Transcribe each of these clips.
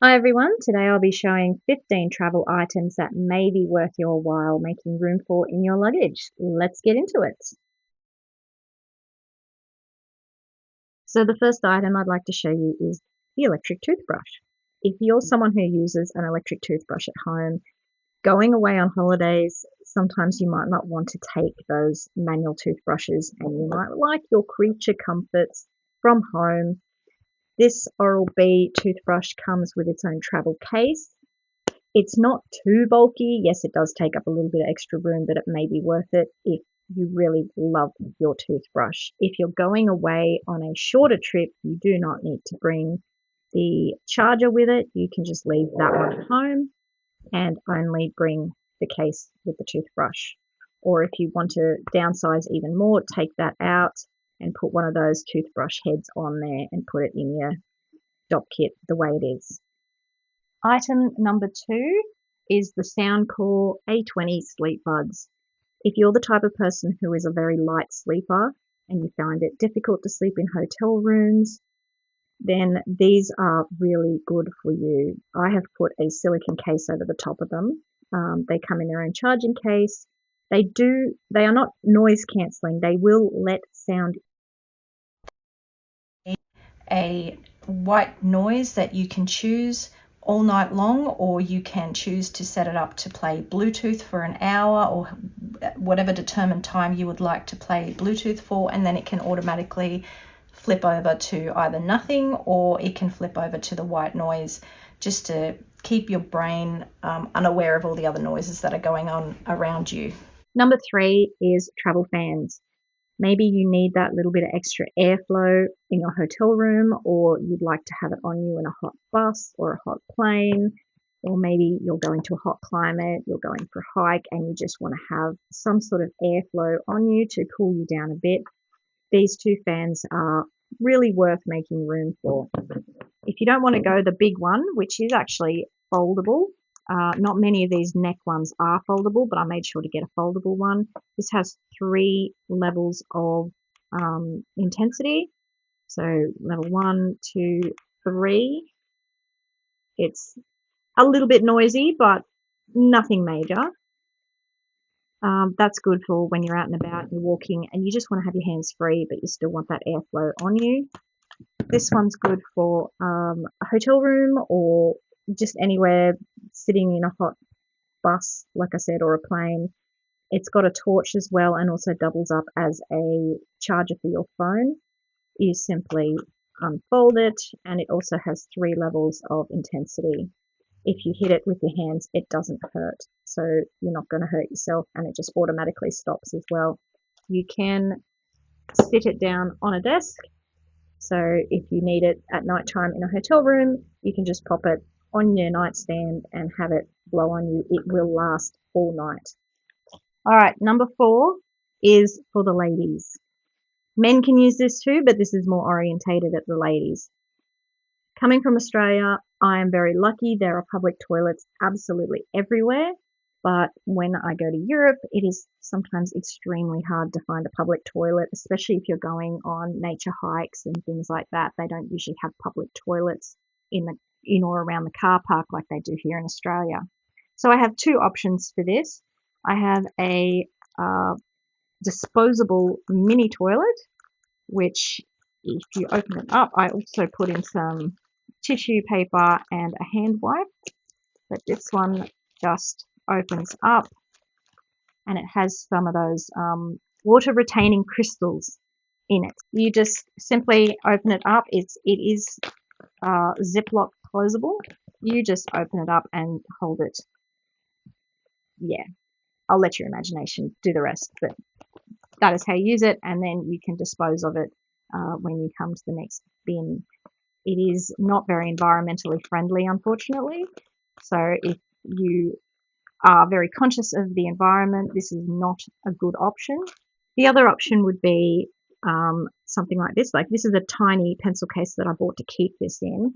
Hi everyone, today I'll be showing 15 travel items that may be worth your while making room for in your luggage. Let's get into it. So the first item I'd like to show you is the electric toothbrush. If you're someone who uses an electric toothbrush at home, going away on holidays, sometimes you might not want to take those manual toothbrushes and you might like your creature comforts from home. This Oral-B toothbrush comes with its own travel case. It's not too bulky. Yes, it does take up a little bit of extra room, but it may be worth it if you really love your toothbrush. If you're going away on a shorter trip, you do not need to bring the charger with it. You can just leave that one at home and only bring the case with the toothbrush. Or if you want to downsize even more, take that out and put one of those toothbrush heads on there and put it in your dock kit the way it is. Item number 2 is the Soundcore A20 Sleepbuds. If you're the type of person who is a very light sleeper and you find it difficult to sleep in hotel rooms, then these are really good for you. I have put a silicone case over the top of them. They come in their own charging case. They are not noise cancelling. They will let sound a white noise that you can choose all night long, or you can choose to set it up to play Bluetooth for an hour or whatever determined time you would like to play Bluetooth for, and then it can automatically flip over to either nothing or it can flip over to the white noise, just to keep your brain unaware of all the other noises that are going on around you. Number 3 is travel fans. Maybe you need that little bit of extra airflow in your hotel room, or you'd like to have it on you in a hot bus or a hot plane, or maybe you're going to a hot climate, you're going for a hike, and you just want to have some sort of airflow on you to cool you down a bit. These two fans are really worth making room for. If you don't want to go the big one, which is actually foldable, not many of these neck ones are foldable, but I made sure to get a foldable one. This has 3 levels of intensity. So level 1, 2, 3. It's a little bit noisy, but nothing major. That's good for when you're out and about and you're walking and you just want to have your hands free, but you still want that airflow on you. This one's good for a hotel room or just anywhere sitting in a hot bus, like I said, or a plane. It's got a torch as well and also doubles up as a charger for your phone. You simply unfold it, and it also has 3 levels of intensity. If you hit it with your hands, it doesn't hurt, so you're not going to hurt yourself, and it just automatically stops as well. You can sit it down on a desk, so if you need it at night time in a hotel room, you can just pop it on your nightstand and have it blow on you. It will last all night. All right, number 4 is for the ladies. Men can use this too, but this is more orientated at the ladies. Coming from Australia, I am very lucky. There are public toilets absolutely everywhere. But when I go to Europe, it is sometimes extremely hard to find a public toilet, especially if you're going on nature hikes and things like that. They don't usually have public toilets in or around the car park like they do here in Australia. So I have 2 options for this. I have a disposable mini toilet, which if you open it up, I also put in some tissue paper and a hand wipe. But this one just opens up and it has some of those water retaining crystals in it. You just simply open it up. It is Ziploc closable. You just open it up and hold it. Yeah, I'll let your imagination do the rest, but that is how you use it, and then you can dispose of it when you come to the next bin. It is not very environmentally friendly, unfortunately, so if you are very conscious of the environment, this is not a good option. The other option would be something like this. Like, this is a tiny pencil case that I bought to keep this in.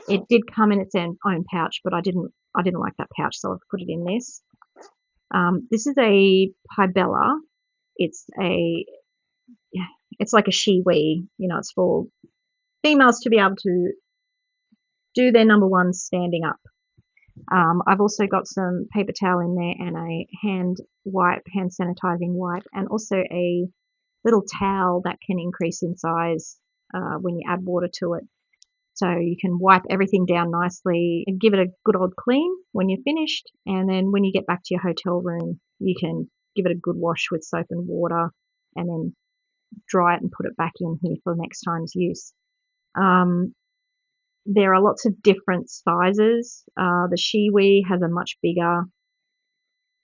It did come in its own pouch, but I didn't like that pouch, so I've put it in this. This is a Pibella. It's like a she-we. It's for females to be able to do their number one standing up. I've also got some paper towel in there and a hand sanitizing wipe, and also a little towel that can increase in size when you add water to it. So you can wipe everything down nicely and give it a good old clean when you're finished. And then when you get back to your hotel room, you can give it a good wash with soap and water and then dry it and put it back in here for next time's use. There are lots of different sizes. The Shiwi has a much bigger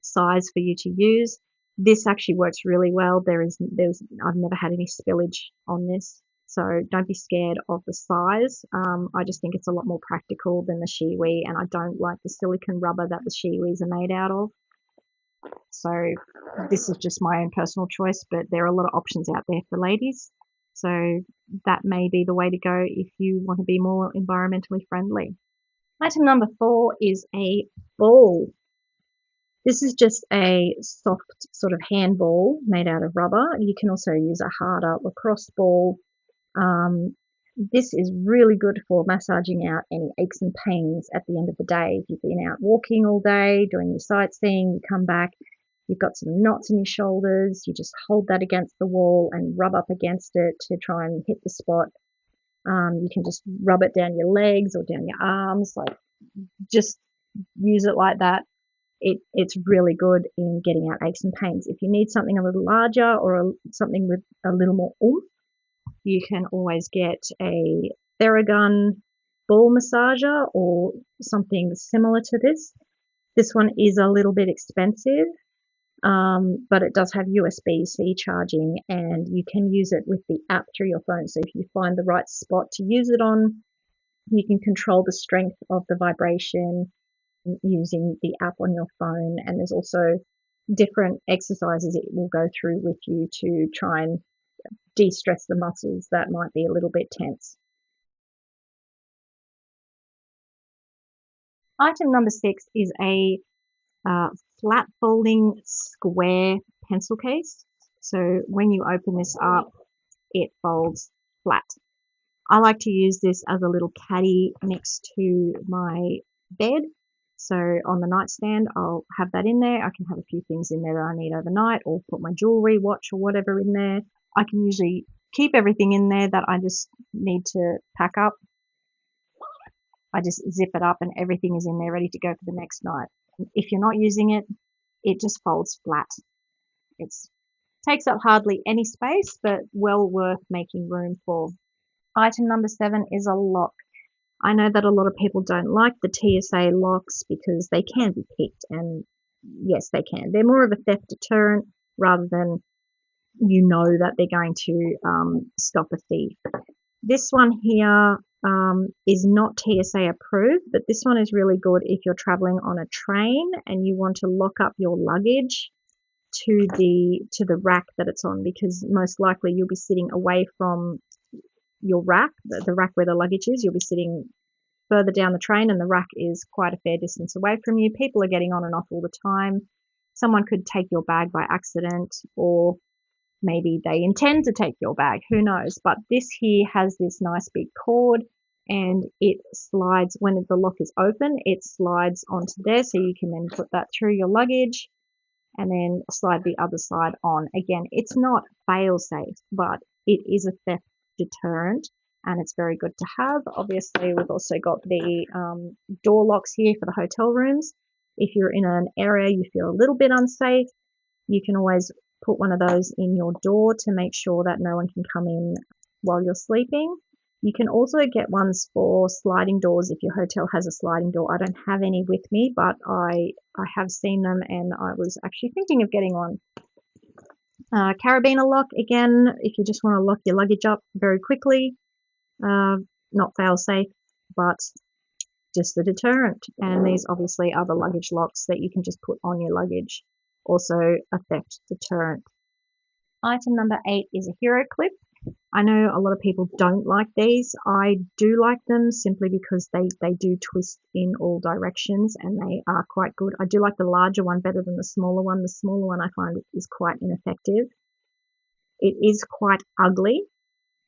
size for you to use. This actually works really well. I've never had any spillage on this, so don't be scared of the size. I just think it's a lot more practical than the Shiwi, and I don't like the silicone rubber that the Shiwis are made out of. So this is just my own personal choice, but there are a lot of options out there for ladies. So that may be the way to go if you want to be more environmentally friendly. Item number 4 is a ball. This is just a soft sort of handball made out of rubber. You can also use a harder lacrosse ball. This is really good for massaging out any aches and pains at the end of the day. If you've been out walking all day, doing your sightseeing, you come back, you've got some knots in your shoulders, you just hold that against the wall and rub up against it to try and hit the spot. You can just rub it down your legs or down your arms, like just use it like that. It's really good in getting out aches and pains. If you need something a little larger or something with a little more oomph, you can always get a Theragun ball massager or something similar to this. This one is a little bit expensive, but it does have USB-C charging, and you can use it with the app through your phone. So if you find the right spot to use it on, you can control the strength of the vibration using the app on your phone. And there's also different exercises it will go through with you to try and de-stress the muscles that might be a little bit tense. Item number 6 is a flat folding square pencil case. So when you open this up, it folds flat. I like to use this as a little caddy next to my bed. So on the nightstand, I'll have that in there. I can have a few things in there that I need overnight, or put my jewelry, watch, or whatever in there. I can usually keep everything in there that I just need to pack up. I just zip it up and everything is in there ready to go for the next night. If you're not using it, it just folds flat. It takes up hardly any space, but well worth making room for. Item number 7 is a lock. I know that a lot of people don't like the TSA locks because they can be picked, and yes, they can. They're more of a theft deterrent rather than you know that they're going to stop a thief. This one here is not TSA approved, but this one is really good if you're traveling on a train and you want to lock up your luggage to the rack that it's on, because most likely you'll be sitting away from your rack, the rack where the luggage is. You'll be sitting further down the train and the rack is quite a fair distance away from you. People are getting on and off all the time. Someone could take your bag by accident, or maybe they intend to take your bag, who knows. But this here has this nice big cord, and it slides when the lock is open, it slides onto there, so you can then put that through your luggage and then slide the other side on. Again, it's not fail safe, but it is a theft deterrent and it's very good to have. Obviously, we've also got the door locks here for the hotel rooms. If you're in an area you feel a little bit unsafe, you can always put one of those in your door to make sure that no one can come in while you're sleeping. You can also get ones for sliding doors if your hotel has a sliding door. I don't have any with me, but I have seen them and I was actually thinking of getting one. Carabiner lock, again, if you just want to lock your luggage up very quickly. Not fail safe, but just a deterrent. And these obviously are the luggage locks that you can just put on your luggage. Also a theft deterrent. Item number 8 is a Heroclip. I know a lot of people don't like these. I do like them simply because they do twist in all directions and they are quite good. I do like the larger one better than the smaller one. The smaller one I find is quite ineffective. It is quite ugly.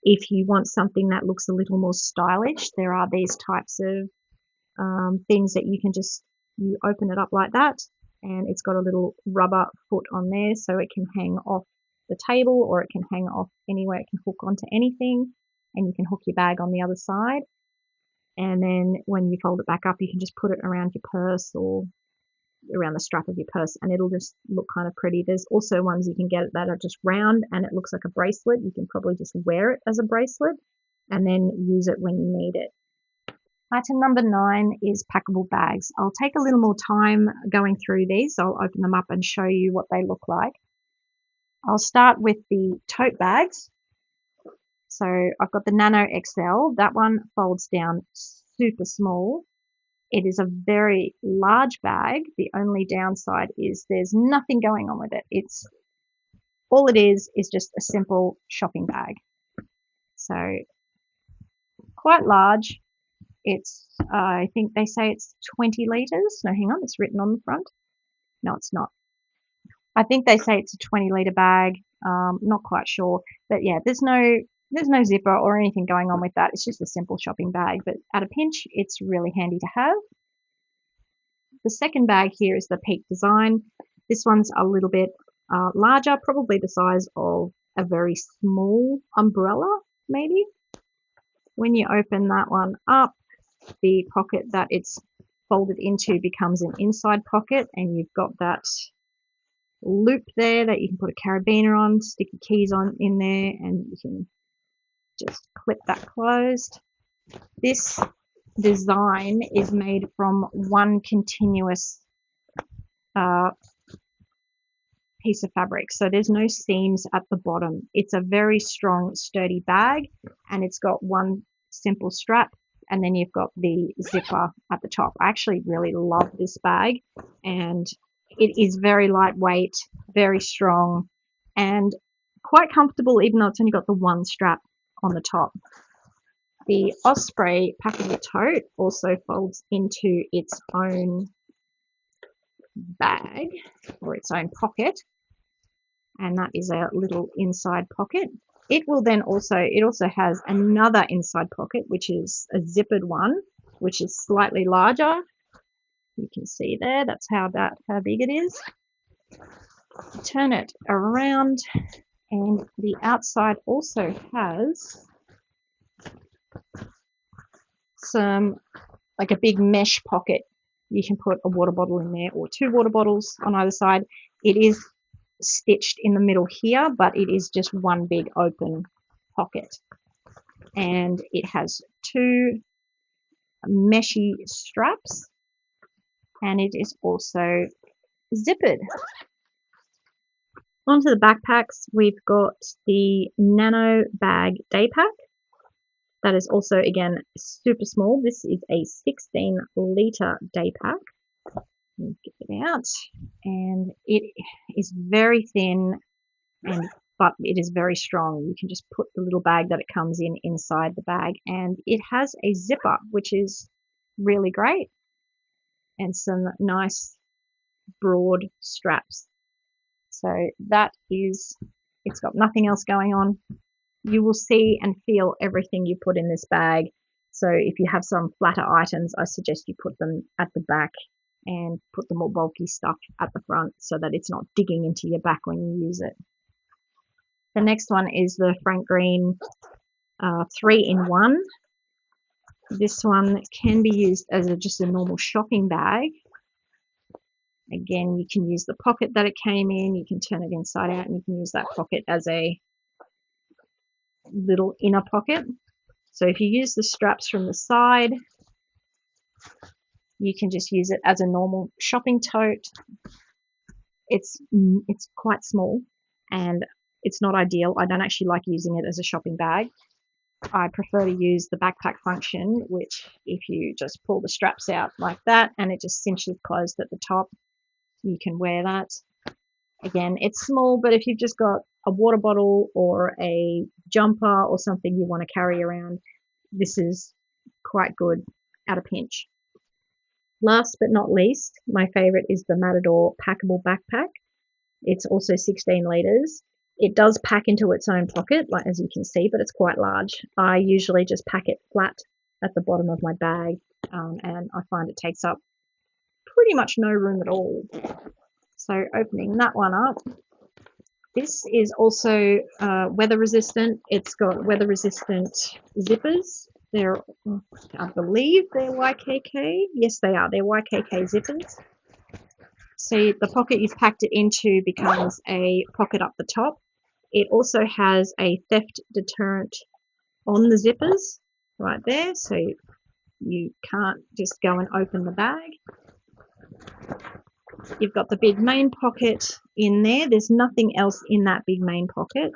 If you want something that looks a little more stylish, there are these types of things that you can just, you open it up like that, and it's got a little rubber foot on there, so it can hang off the table, or it can hang off anywhere. It can hook onto anything, and you can hook your bag on the other side. And then when you fold it back up, you can just put it around your purse or around the strap of your purse, and it'll just look kind of pretty. There's also ones you can get that are just round and it looks like a bracelet. You can probably just wear it as a bracelet and then use it when you need it. Item number 9 is packable bags. I'll take a little more time going through these. I'll open them up and show you what they look like. I'll start with the tote bags. So I've got the Nano XL. That one folds down super small. It is a very large bag. The only downside is there's nothing going on with it. It's all it is just a simple shopping bag. So quite large. It's I think they say it's 20 liters. No, hang on, it's written on the front. No, it's not. I think they say it's a 20-liter bag. Not quite sure, but yeah, there's no zipper or anything going on with that. It's just a simple shopping bag, but at a pinch, it's really handy to have. The second bag here is the Peak Design. This one's a little bit larger, probably the size of a very small umbrella, maybe. When you open that one up, the pocket that it's folded into becomes an inside pocket, and you've got that loop there that you can put a carabiner on, stick your keys on in there, and you can just clip that closed. This design is made from one continuous piece of fabric, so there's no seams at the bottom. It's a very strong, sturdy bag, and it's got one simple strap, and then you've got the zipper at the top. I actually really love this bag, and it is very lightweight, very strong, and quite comfortable, even though it's only got the one strap on the top. The Osprey Packable Tote also folds into its own bag, or its own pocket, and that is a little inside pocket. It also has another inside pocket, which is a zippered one, which is slightly larger. You can see there, that's how big it is. Turn it around, and the outside also has some, like a big mesh pocket. You can put a water bottle in there, or 2 water bottles on either side. It is stitched in the middle here, but it is just one big open pocket, and it has 2 meshy straps, and it is also zippered. Onto the backpacks, we've got the Nanobag Daypack. That is also, again, super small. This is a 16-liter day pack. Get it out, and it is very thin, but it is very strong. You can just put the little bag that it comes in inside the bag, and it has a zipper, which is really great, and some nice broad straps. So that is, it's got nothing else going on. You will see and feel everything you put in this bag. So if you have some flatter items, I suggest you put them at the back and put the more bulky stuff at the front, so that it's not digging into your back when you use it. The next one is the Frank Green 3-in-1. This one can be used as just a normal shopping bag. Again, you can use the pocket that it came in, you can turn it inside out, and you can use that pocket as a little inner pocket. So if you use the straps from the side, you can just use it as a normal shopping tote. It's quite small, and it's not ideal. I don't actually like using it as a shopping bag. I prefer to use the backpack function, which if you just pull the straps out like that and it just cinches closed at the top, you can wear that. Again, it's small, but if you've just got a water bottle or a jumper or something you want to carry around, this is quite good at a pinch. Last but not least, my favorite is the Matador Packable Backpack. It's also 16 liters. It does pack into its own pocket, like as you can see, but it's quite large. I usually just pack it flat at the bottom of my bag, and I find it takes up pretty much no room at all. So opening that one up, this is also weather resistant. It's got weather resistant zippers. They're, I believe they're YKK. Yes, they are. They're YKK zippers. So the pocket you've packed it into becomes a pocket up the top. It also has a theft deterrent on the zippers right there, so you can't just go and open the bag. You've got the big main pocket in there. There's nothing else in that big main pocket.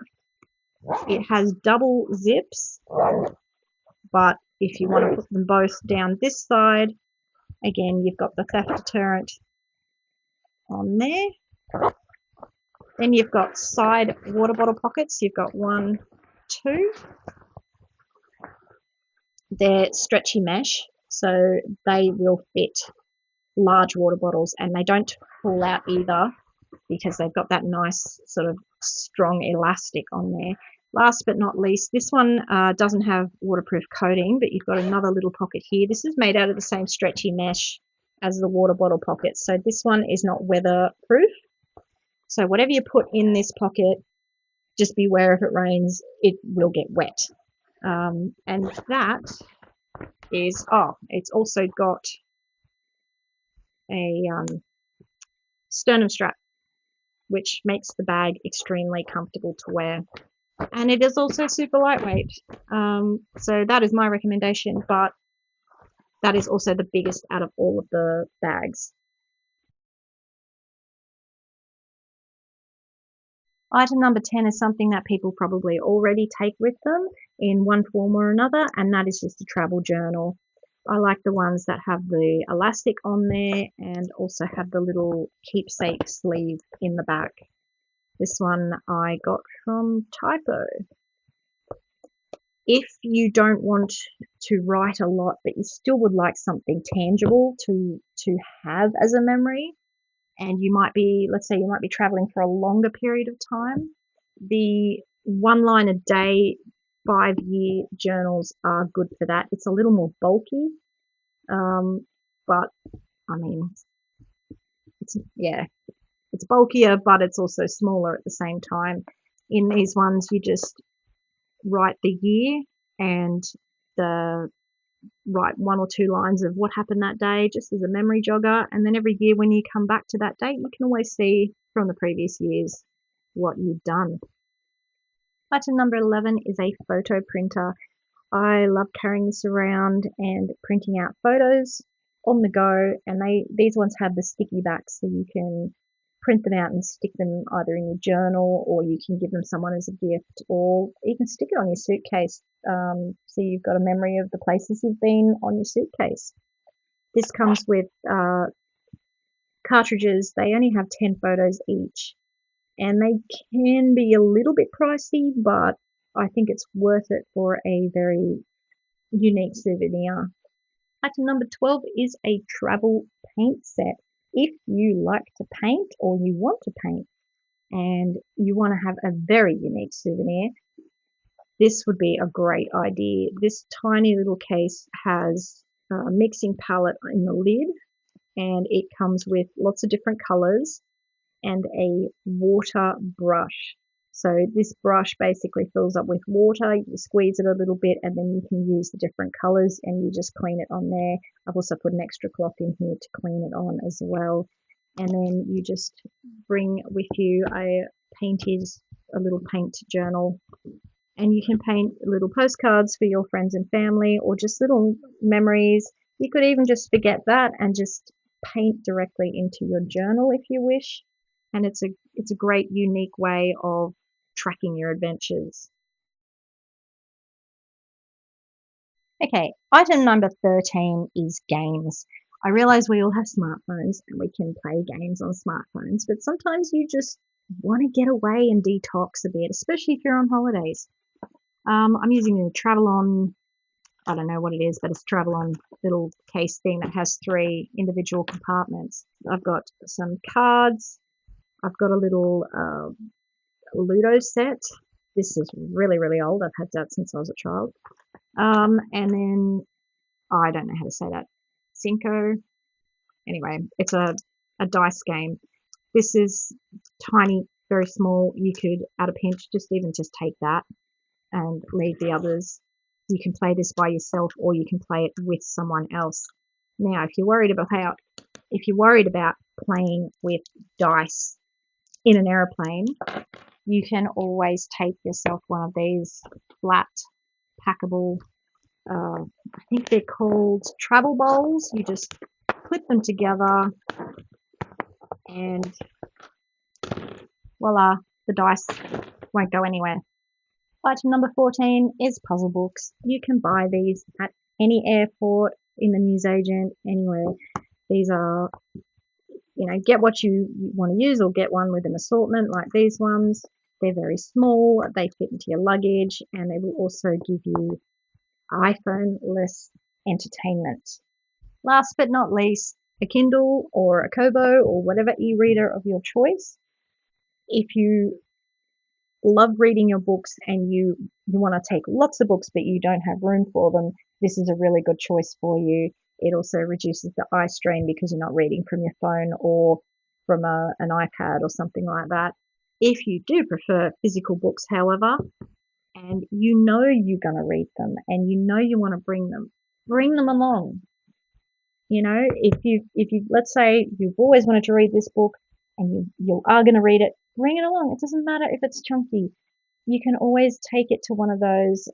It has double zips, but if you want to put them both down this side, again, you've got the theft deterrent on there. Then you've got side water bottle pockets. You've got 1, 2. They're stretchy mesh, so they will fit large water bottles, and they don't fall out either because they've got that nice sort of strong elastic on there. Last but not least, this one doesn't have waterproof coating, but you've got another little pocket here. This is made out of the same stretchy mesh as the water bottle pocket, so this one is not weatherproof. So whatever you put in this pocket, just beware if it rains, it will get wet. And that is, it's also got a sternum strap, which makes the bag extremely comfortable to wear. And it is also super lightweight. So that is my recommendation, but that is also the biggest out of all of the bags. Item number 10 is something that people probably already take with them in one form or another, and that is just a travel journal. I like the ones that have the elastic on there and also have the little keepsake sleeve in the back. This one I got from Typo. If you don't want to write a lot, but you still would like something tangible to have as a memory, and you might be, let's say you might be traveling for a longer period of time, the 1 line a day 5-year journals are good for that. It's a little more bulky, but I mean, it's bulkier, but it's also smaller at the same time. In these ones, you just write the year and write 1 or 2 lines of what happened that day, just as a memory jogger, and then every year when you come back to that date, you can always see from the previous years what you've done. Item number 11 is a photo printer. I love carrying this around and printing out photos on the go, and these ones have the sticky backs, so you can print them out and stick them either in your journal, or you can give them someone as a gift, or even stick it on your suitcase, so you've got a memory of the places you've been on your suitcase. This comes with cartridges. They only have 10 photos each, and they can be a little bit pricey, but I think it's worth it for a very unique souvenir. Item number 12 is a travel paint set. If you like to paint, or you want to paint, and you want to have a very unique souvenir, this would be a great idea. This tiny little case has a mixing palette in the lid, and it comes with lots of different colors and a water brush. So this brush basically fills up with water, you squeeze it a little bit, and then you can use the different colors and you just clean it on there. I've also put an extra cloth in here to clean it on as well. And then you just bring with you a little paint journal, and you can paint little postcards for your friends and family, or just little memories. You could even just forget that and just paint directly into your journal if you wish. And it's a great unique way of tracking your adventures. Okay, item number 13 is games. I realize we all have smartphones and we can play games on smartphones, but sometimes you just want to get away and detox a bit, especially if you're on holidays. I'm using a Travel-On, I don't know what it is, but it's a Travel-On little case thing that has 3 individual compartments. I've got some cards. I've got a little Ludo set. This is really, really old. I've had that since I was a child. And then, oh, I don't know how to say that. Cinco. Anyway, it's a dice game. This is tiny, very small. You could, at a pinch, just take that and leave the others. You can play this by yourself, or you can play it with someone else. Now, if you're worried about playing with dice in an airplane, you can always take yourself one of these flat packable, I think they're called travel bowls. You just clip them together and voila, the dice won't go anywhere. Item number 14 is puzzle books. You can buy these at any airport, in the newsagent, anywhere. These are, get what you want to use, or get one with an assortment like these ones. They're very small, they fit into your luggage, and they will also give you iPhone-less entertainment. Last but not least, a Kindle or a Kobo or whatever e-reader of your choice. If you love reading your books and you want to take lots of books but you don't have room for them, this is a really good choice for you. It also reduces the eye strain because you're not reading from your phone or from an iPad or something like that. If you do prefer physical books, however, and you're going to read them and you want to bring them along. If you let's say you've always wanted to read this book and you are going to read it, bring it along. It doesn't matter if it's chunky. You can always take it to one of those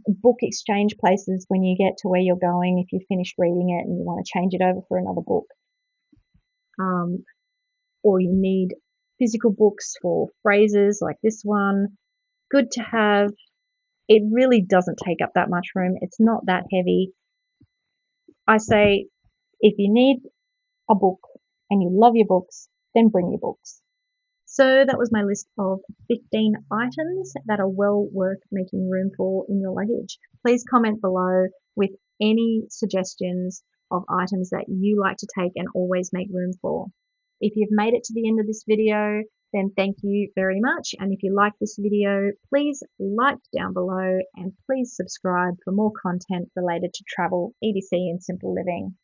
book exchange places when you get to where you're going, if you finish reading it and you want to change it over for another book. Or you need physical books for phrases like this one. Good to have. It really doesn't take up that much room. It's not that heavy. I say, if you need a book and you love your books, then bring your books. So that was my list of 15 items that are well worth making room for in your luggage. Please comment below with any suggestions of items that you like to take and always make room for. If you've made it to the end of this video, then thank you very much. And if you like this video, please like down below and please subscribe for more content related to travel, EDC and simple living.